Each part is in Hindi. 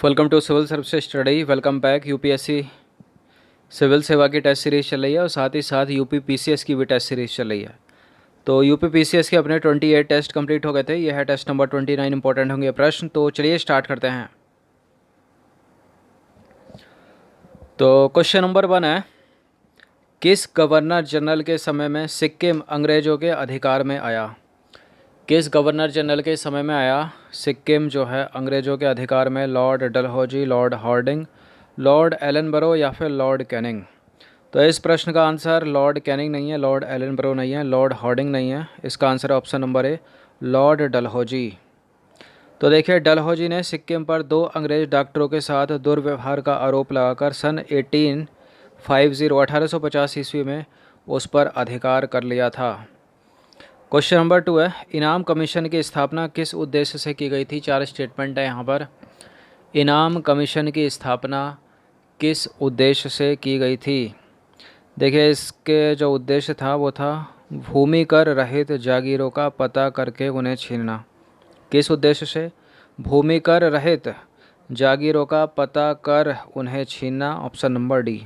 Welcome to civil service study. Welcome back. UPSC civil सेवा की टेस्ट सीरीज़ चल रही है और साथ ही साथ यूपी पीसीएस की भी टेस्ट सीरीज़ चल रही है। तो यूपी पीसीएस के अपने 28 टेस्ट कंप्लीट हो गए थे। यह है टेस्ट नंबर 29। इंपॉर्टेंट होंगे प्रश्न, तो चलिए स्टार्ट करते हैं। तो क्वेश्चन नंबर 1 है, किस गवर्नर जनरल के समय में सिक्किम अंग्रेज़ों के अधिकार में आया? किस गवर्नर जनरल के समय में आया सिक्किम जो है अंग्रेज़ों के अधिकार में? Lord Dalhousie, Lord Hardinge, Lord Ellenborough या फिर लॉर्ड कैनिंग? तो इस प्रश्न का आंसर लॉर्ड कैनिंग नहीं है, लॉर्ड एलनबरो नहीं है, लॉर्ड हार्डिंग नहीं है। इसका आंसर है option number A, Lord Dalhousie. तो देखिए, डलहौजी ने सिक्किम पर 2 अंग्रेज डॉक्टरों के साथ दुर्व्यवहार का आरोप लगाकर सन 1850 ईस्वी में उस पर अधिकार कर लिया था। क्वेश्चन नंबर 2 है, इनाम कमीशन की स्थापना किस उद्देश्य से की गई थी? 4 स्टेटमेंट है यहाँ पर। इनाम कमीशन की स्थापना किस उद्देश्य से की गई थी? देखिए, इसके जो उद्देश्य था वो था भूमि कर रहित जागीरों का पता करके उन्हें छीनना। किस उद्देश्य से? भूमि कर रहित जागीरों का पता कर उन्हें छीनना। Option number D.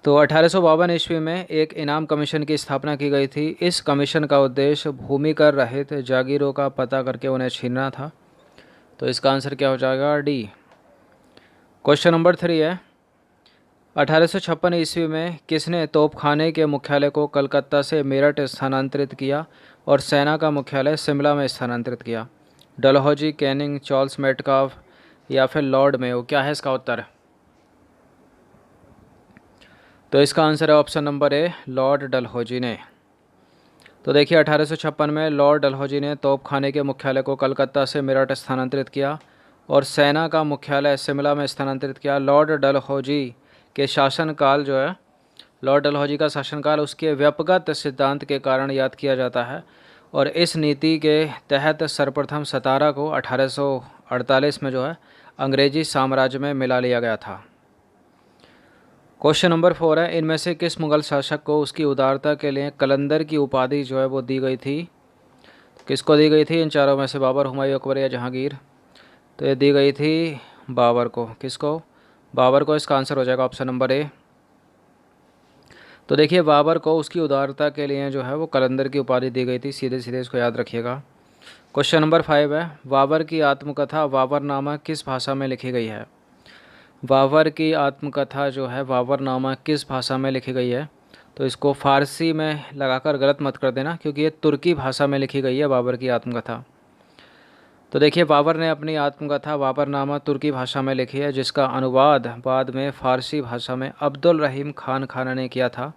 तो 1852 ईस्वी में एक इनाम कमीशन की स्थापना की गई थी। इस कमीशन का उद्देश्य भूमि कर रहित जागीरों का पता करके उन्हें छीनना था। तो इसका आंसर क्या हो जाएगा? डी। क्वेश्चन नंबर 3 है, 1856 ईस्वी में किसने तोपखाने के मुख्यालय को कलकत्ता से मेरठ स्थानांतरित किया और सेना का मुख्यालय शिमला में स्थानांतरित किया? डलहौजी, कैनिंग, चार्ल्स मेटकाफ या फिर लॉर्ड मेयो? क्या है इसका उत्तर? तो इसका आंसर है option number A, Lord Dalhousie ने। तो देखिए, 1856 में लॉर्ड डलहौजी ने तोपखाने के मुख्यालय को कलकत्ता से मेरठ स्थानांतरित किया और सेना का मुख्यालय शिमला में स्थानांतरित किया। लॉर्ड डलहौजी के शासनकाल जो है, लॉर्ड डलहौजी का शासनकाल उसके व्यापक सिद्धांत के कारण याद किया जाता है और इस नीति के तहत सर्वप्रथम सतारा को 1848 में जो है अंग्रेजी साम्राज्य में मिला लिया गया था। क्वेश्चन नंबर 4 है, इनमें से किस मुगल शासक को उसकी उदारता के लिए कलंदर की उपाधि जो है वो दी गई थी? किसको दी गई थी इन चारों में से? बाबर, हुमायूं, अकबर या जहांगीर? तो ये दी गई थी बाबर को। किसको? बाबर को। इसका आंसर हो जाएगा ऑप्शन नंबर ए। तो देखिए, बाबर को उसकी उदारता के लिए जो है वो कलंदर की उपाधि दी गई थी। सीधे सीधे इसको याद रखिएगा। क्वेश्चन नंबर 5 है, बाबर की आत्मकथा बाबरनामा किस भाषा में लिखी गई है? बाबर की आत्मकथा जो है बाबरनामा किस भाषा में लिखी गई है? तो इसको फ़ारसी में लगाकर गलत मत कर देना, क्योंकि ये तुर्की भाषा में लिखी गई है बाबर की आत्मकथा। तो देखिए, बाबर ने अपनी आत्मकथा बाबरनामा तुर्की भाषा में लिखी है, जिसका अनुवाद बाद में फ़ारसी भाषा में अब्दुल रहीम खान खाना ने किया था।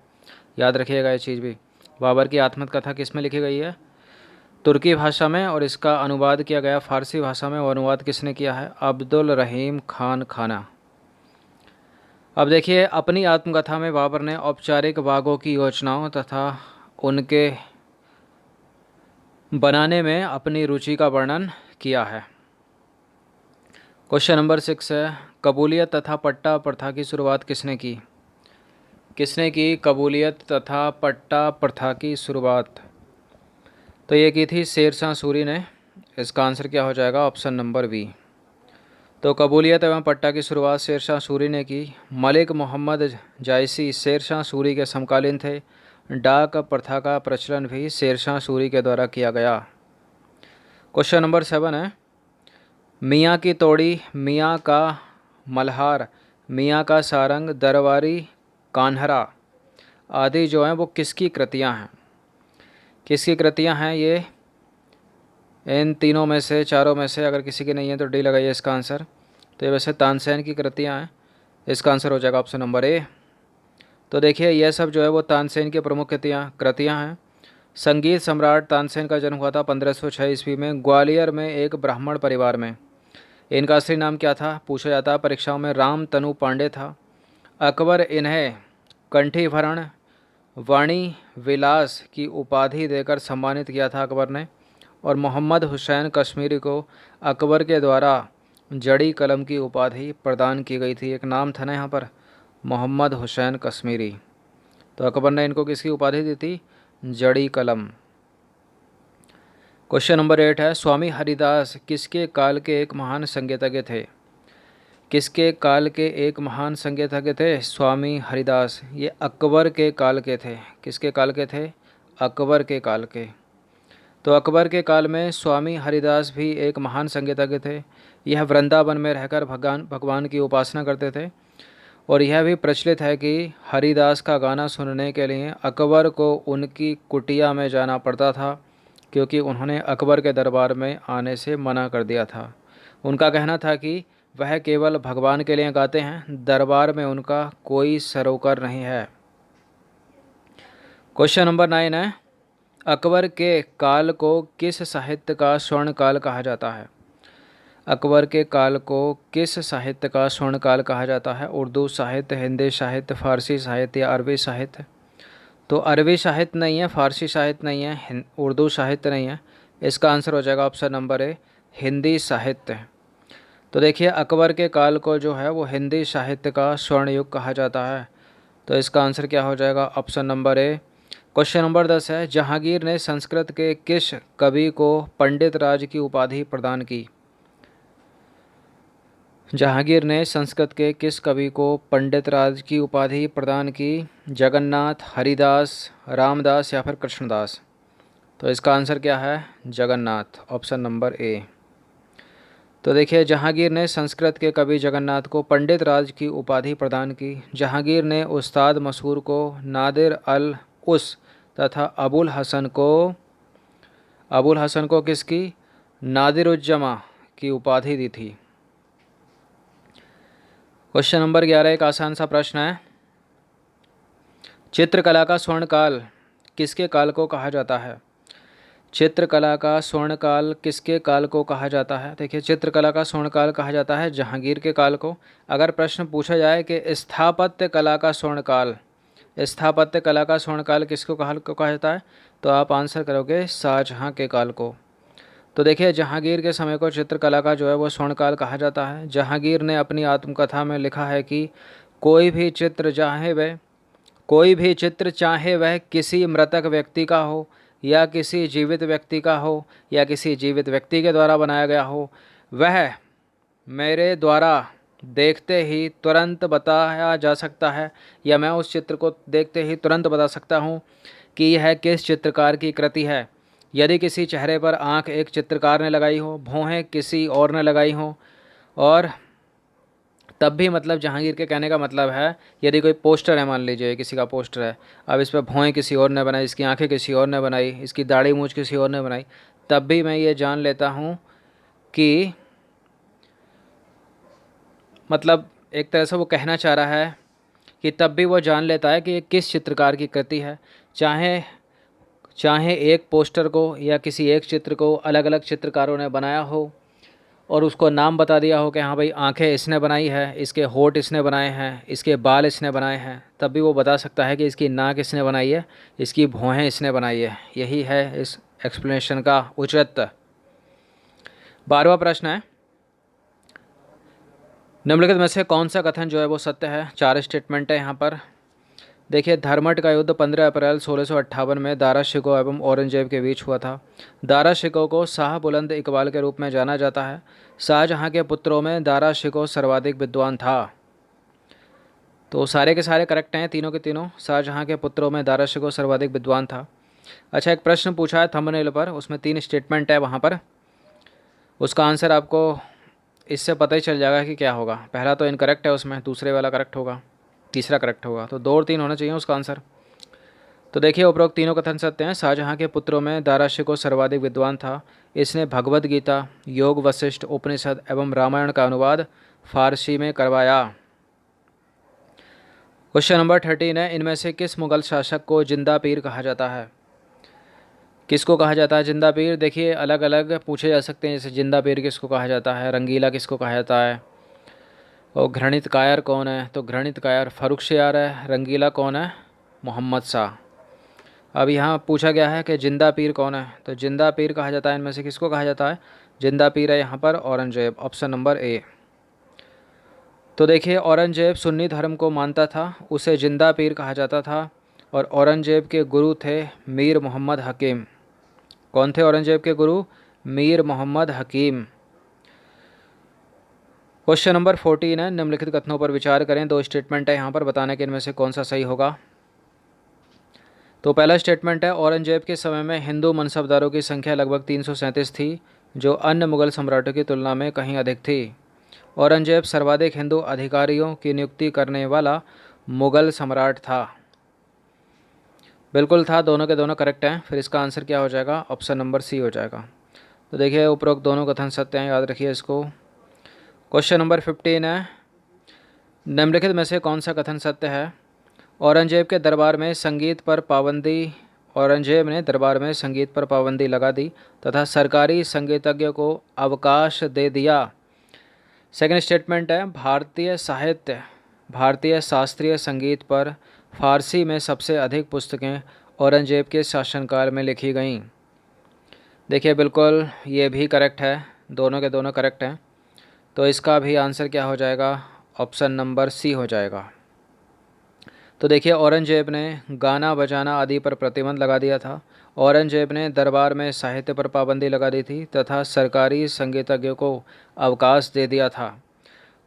याद रखिएगा ये चीज़ भी। बाबर की आत्मकथा किस में लिखी गई है? तुर्की भाषा में, और इसका अनुवाद किया गया फ़ारसी भाषा में। और अनुवाद किसने किया है? अब्दुल रहीम खान खाना। अब देखिए, अपनी आत्मकथा में बाबर ने औपचारिक बागों की योजनाओं तथा उनके बनाने में अपनी रुचि का वर्णन किया है। क्वेश्चन नंबर 6 है, कबूलियत तथा पट्टा प्रथा की शुरुआत किसने की? किसने की कबूलियत तथा पट्टा प्रथा की शुरुआत? तो ये की थी शेरशाह सूरी ने। इसका आंसर क्या हो जाएगा? Option number B. तो कबूलियत एवं पट्टा की शुरुआत शेरशाह सूरी ने की। मलिक मोहम्मद जायसी शेरशाह सूरी के समकालीन थे। डाक प्रथा का प्रचलन भी शेरशाह सूरी के द्वारा किया गया। क्वेश्चन नंबर 7 है, मियाँ की तोड़ी, मियाँ का मल्हार, मियाँ का सारंग, दरबारी कान्हरा आदि जो हैं वो किसकी कृतियाँ हैं? किसकी कृतियाँ हैं ये? इन तीनों में से, चारों में से अगर किसी की नहीं है तो डी लगाइए इसका आंसर। तो ये वैसे तानसेन की कृतियाँ हैं। इसका आंसर हो जाएगा ऑप्शन नंबर ए। तो देखिए, यह सब जो है वो तानसेन की प्रमुख कृतियाँ हैं। संगीत सम्राट तानसेन का जन्म हुआ था 1506 ईस्वी में ग्वालियर में एक ब्राह्मण परिवार में। इनका असली नाम क्या था पूछा जाता है परीक्षाओं में? राम तनु पांडे था। अकबर इन्हें कंठीभरण वाणी विलास की उपाधि देकर सम्मानित किया था अकबर ने। और मोहम्मद हुसैन कश्मीरी को अकबर के द्वारा जड़ी कलम की उपाधि प्रदान की गई थी। एक नाम था ना यहाँ पर, मोहम्मद हुसैन कश्मीरी। तो अकबर ने इनको किसकी उपाधि दी थी? जड़ी कलम। क्वेश्चन नंबर 8 है, स्वामी हरिदास किसके काल के एक महान संगीतज्ञ थे? किसके काल के एक महान संगीतज्ञ थे? स्वामी हरिदास। ये अकबर के काल के थे। किसके काल के थे? अकबर के काल के। तो अकबर के काल में स्वामी हरिदास भी एक महान संगीतज्ञ थे। यह वृंदावन में रहकर भगवान की उपासना करते थे। और यह भी प्रचलित है कि हरिदास का गाना सुनने के लिए अकबर को उनकी कुटिया में जाना पड़ता था, क्योंकि उन्होंने अकबर के दरबार में आने से मना कर दिया था। उनका कहना था कि वह केवल भगवान के लिए गाते हैं, दरबार में उनका कोई सरोकार नहीं है। क्वेश्चन नंबर 9 है, अकबर के काल को किस साहित्य का स्वर्ण काल कहा जाता है? अकबर के काल को किस साहित्य का स्वर्ण काल कहा जाता है? उर्दू साहित्य, हिंदी साहित्य, फारसी साहित्य या अरबी साहित्य? तो अरबी साहित्य नहीं है, फारसी साहित्य नहीं है, उर्दू साहित्य नहीं है। इसका आंसर हो जाएगा ऑप्शन नंबर ए, हिंदी साहित्य। तो देखिए अकबर के काल को जो है वो हिंदी साहित्य का स्वर्ण युग कहा जाता है। तो इसका आंसर क्या हो जाएगा? Option number A. Question number 10 है, जहांगीर ने संस्कृत के किस कवि को पंडित राज की उपाधि प्रदान की? जहांगीर ने संस्कृत के किस कवि को पंडित राज की उपाधि प्रदान की? जगन्नाथ, हरिदास, रामदास या फिर कृष्णदास? तो इसका आंसर क्या है? Jagannath, option number A. तो देखिए जहांगीर ने संस्कृत के कवि जगन्नाथ को पंडित राज की उपाधि प्रदान की। जहांगीर ने उस्ताद मसूर को नादिर अल उस तथा अबुल हसन को किसकी? नादिरुज्जमा की उपाधि दी थी। क्वेश्चन नंबर 11 एक आसान सा प्रश्न है, चित्रकला का स्वर्णकाल किसके काल को कहा जाता है? चित्रकला का स्वर्णकाल किसके काल को कहा जाता है? देखिए चित्रकला का स्वर्णकाल कहा जाता है जहांगीर के काल को। अगर प्रश्न पूछा जाए कि स्थापत्य कला का स्वर्णकाल किसको कहा जाता है, तो आप आंसर करोगे शाहजहां के काल को। तो देखिए जहांगीर के समय को चित्रकला का जो है वो स्वर्णकाल कहा जाता है। जहांगीर ने अपनी आत्मकथा में लिखा है कि कोई भी चित्र चाहे वह किसी मृतक व्यक्ति का हो या किसी जीवित व्यक्ति का हो या किसी जीवित व्यक्ति के द्वारा बनाया गया हो, वह मेरे द्वारा देखते ही तुरंत बताया जा सकता है, या मैं उस चित्र को देखते ही तुरंत बता सकता हूँ कि यह किस चित्रकार की कृति है। यदि किसी चेहरे पर आंख एक चित्रकार ने लगाई हो, भौहें किसी और ने लगाई हो, और तब भी मतलब जहांगीर के कहने का मतलब है यदि कोई पोस्टर है, मान लीजिए किसी का पोस्टर है, अब इस पर भौएं किसी और ने बनाई, इसकी आंखें किसी और ने बनाई, इसकी दाढ़ी मूंछ किसी और ने बनाई, तब भी मैं ये जान लेता हूँ कि मतलब एक तरह से वो कहना चाह रहा है कि तब भी वो जान लेता है कि ये किस चित्रकार की कृति है। चाहे एक पोस्टर को या किसी एक चित्र को अलग अलग चित्रकारों ने बनाया हो और उसको नाम बता दिया हो कि हाँ भाई आंखें इसने बनाई है, इसके होठ इसने बनाए हैं, इसके बाल इसने बनाए हैं, तब भी वो बता सकता है कि इसकी नाक इसने बनाई है, इसकी भौहें इसने बनाई है। यही है इस एक्सप्लेनेशन का औचित्य। 12वां प्रश्न है, निम्नलिखित में से कौन सा कथन जो है वो सत्य है? 4 स्टेटमेंट है यहाँ पर। देखिए धर्मट का युद्ध 15 अप्रैल 1658 में दारा शिकोह एवं औरंगजेब के बीच हुआ था। दारा शिकोह को शाह बुलंद इकबाल के रूप में जाना जाता है। शाहजहां के पुत्रों में दारा शिकोह सर्वाधिक विद्वान था। तो सारे के सारे करेक्ट हैं, तीनों के तीनों। शाहजहां के पुत्रों में दारा शिकोह सर्वाधिक विद्वान था। अच्छा एक प्रश्न पूछा है थंबनेल पर, उसमें 3 स्टेटमेंट है वहाँ पर, उसका आंसर आपको इससे पता ही चल जाएगा कि क्या होगा। पहला तो इनकरेक्ट है, उसमें दूसरे वाला करेक्ट होगा, तीसरा करेक्ट होगा, तो 2 और 3 होना चाहिए उसका आंसर। तो देखिए उपरोक्त तीनों कथन सत्य हैं। शाहजहां के पुत्रों में दारा शिकोह सर्वाधिक विद्वान था। इसने भगवद गीता, योग वशिष्ठ, उपनिषद एवं रामायण का अनुवाद फारसी में करवाया। क्वेश्चन नंबर 13 है, इनमें से किस मुगल शासक को जिंदा पीर कहा जाता है? किसको कहा जाता है जिंदा पीर? देखिए अलग अलग पूछे जा सकते हैं, जैसे जिंदा पीर किसको कहा जाता है, रंगीला किसको कहा जाता है, और घृणित कायर कौन है? तो घृणित कायर फर्रुखसियार है। रंगीला कौन है? मोहम्मद शाह। अब यहाँ पूछा गया है कि जिंदा पीर कौन है, तो जिंदा पीर कहा जाता है इनमें से किसको कहा जाता है? जिंदा पीर है यहाँ पर औरंगजेब, ऑप्शन नंबर ए। तो देखिए औरंगजेब सुन्नी धर्म को मानता था, उसे जिंदा पीर कहा जाता था, और औरंगजेब के गुरु थे मीर मोहम्मद हकीम। कौन थे औरंगजेब के गुरु? मीर मोहम्मद हकीम। क्वेश्चन नंबर 14 है, निम्नलिखित कथनों पर विचार करें। दो स्टेटमेंट है यहाँ पर, बताने के इनमें से कौन सा सही होगा। तो पहला स्टेटमेंट है, औरंगजेब के समय में हिंदू मनसबदारों की संख्या लगभग 337 थी, जो अन्य मुगल सम्राटों की तुलना में कहीं अधिक थी। औरंगजेब सर्वाधिक हिंदू अधिकारियों की नियुक्ति करने वाला मुगल सम्राट था। बिल्कुल था, दोनों के दोनों करेक्ट हैं। फिर इसका आंसर क्या हो जाएगा? ऑप्शन नंबर सी हो जाएगा। तो देखिए उपरोक्त दोनों कथन सत्य हैं, याद रखिए इसको। क्वेश्चन नंबर 15 है, निम्नलिखित में से कौन सा कथन सत्य है? औरंगजेब के दरबार में संगीत पर पाबंदी औरंगजेब ने दरबार में संगीत पर पाबंदी लगा दी तथा सरकारी संगीतज्ञों को अवकाश दे दिया। सेकंड स्टेटमेंट है, भारतीय शास्त्रीय संगीत पर फारसी में सबसे अधिक पुस्तकें औरंगजेब के शासनकाल में लिखी गईं। देखिए बिल्कुल ये भी करेक्ट है, दोनों के दोनों करेक्ट हैं। तो इसका भी आंसर क्या हो जाएगा? ऑप्शन नंबर सी हो जाएगा। तो देखिए औरंगजेब ने गाना बजाना आदि पर प्रतिबंध लगा दिया था। औरंगजेब ने दरबार में साहित्य पर पाबंदी लगा दी थी तथा सरकारी संगीतज्ञों को अवकाश दे दिया था।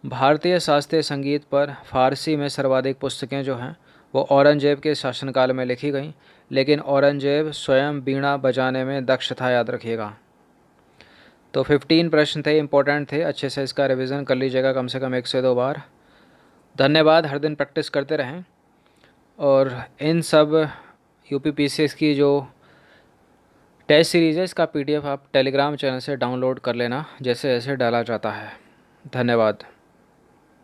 भारतीय शास्त्रीय संगीत पर फारसी में सर्वाधिक पुस्तकें जो हैं वो औरंगजेब के शासनकाल में लिखी गईं, लेकिन औरंगजेब स्वयं वीणा बजाने में दक्ष था, याद रखिएगा। तो 15 प्रश्न थे, इंपॉर्टेंट थे, अच्छे से इसका रिवीजन कर लीजिएगा कम से कम 1 से 2 बार। धन्यवाद, हर दिन प्रैक्टिस करते रहें। और इन सब यूपीपीसीएस की जो टेस्ट सीरीज़ है इसका PDF आप टेलीग्राम चैनल से डाउनलोड कर लेना, जैसे जैसे डाला जाता है। धन्यवाद।